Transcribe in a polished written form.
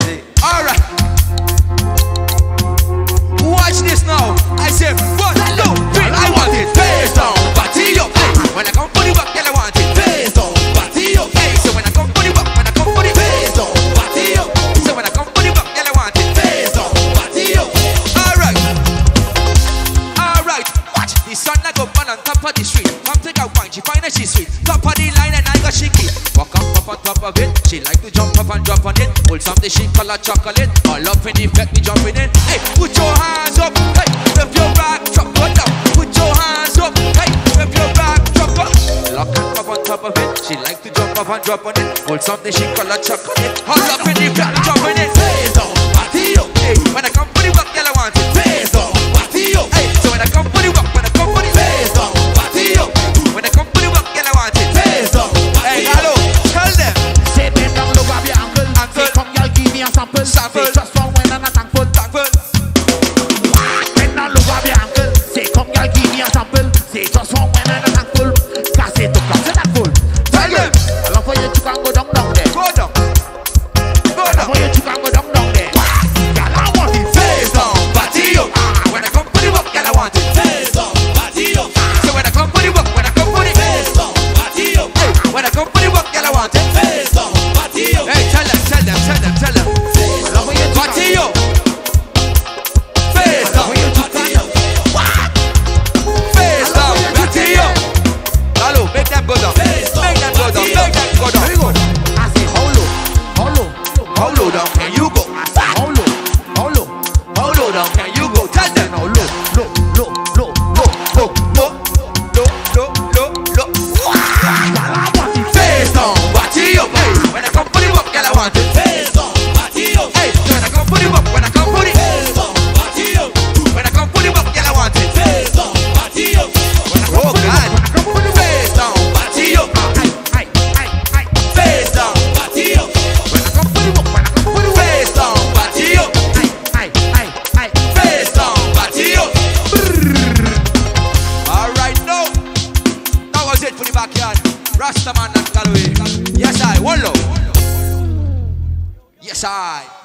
see. Alright. Watch this now. I say 1, 2, 3. I want it face down, body up. When I come for the work, girl, I want it face down, body up. So when I come for the work, when I come for the face down, body up. So when I come for the work, girl, I want it face down, body up. Alright. Alright. Watch the sun I go burn on top of the street. Come take a wine, she find that she's sweet. Top of the line and I got shaky. Walk up on top of it. She like to jump up and drop on it. Hold something she call her chocolate. All up in the back, me jumping in. Hey, put your hands up. Hey, if your back drop down. Put your hands up. Hey, if your back drop up. Lock up on top of it. She like to jump up and drop on it. Hold something she call her chocolate. All up in the back, me jumping in. Face down, body up. Hey, when I come for the work, girl, I want it. Face down, body up. Hey, so when I come for the work, when I come for the face down, body up. When I come for the work, girl, I want it. Face down, hey, hello, tell them. Say bend down low, grab your ankle. Say come, girl, give me a sample. Sample. Say just one when I'm not thankful. Thankful. Bend down low, grab your ankle. Say come, girl, give me a sample. Say just one when I'm not thankful. Cause say to come, say that full. Tell them. I love for you to go down there. Go down. Go I love down. for you to go down there. Girl, I want it Face down, body up. When I come for the work, girl, I want it. Face down, body up. So when I come for the work, when I come for the face down, body up. Hey, when I come for the work, girl, I want it. Face down, body up. Hey, tell them, tell them, tell them, tell them. I love for you to Body up. Face down, body up. Face down, body up. Hello, make them go down. Make them go down. Make them go down. Here we go. I say how low, how low, How low down can you go? I say how low, how low, How low down can you go? Tell them. now low, low, low, low, low. Low, low, low, low, low, low. Girl, I want it Face down, body up. Hey, when I come for the work, girl, I want it. Face down, body up. Hey, when I come for the work, when I come for the face down, body up. When I come for the work, girl, I want it. Face down, body up. Oh God, face down, body up. Aye, aye, aye, aye. Face down, body up. When I come for the work, when I come for the work. Face down, body up. Aye, aye, aye, aye. Face down, body up. All right, now that was it for the backyard. Rastaman and Galway. Yes, I. One love. Yes, I.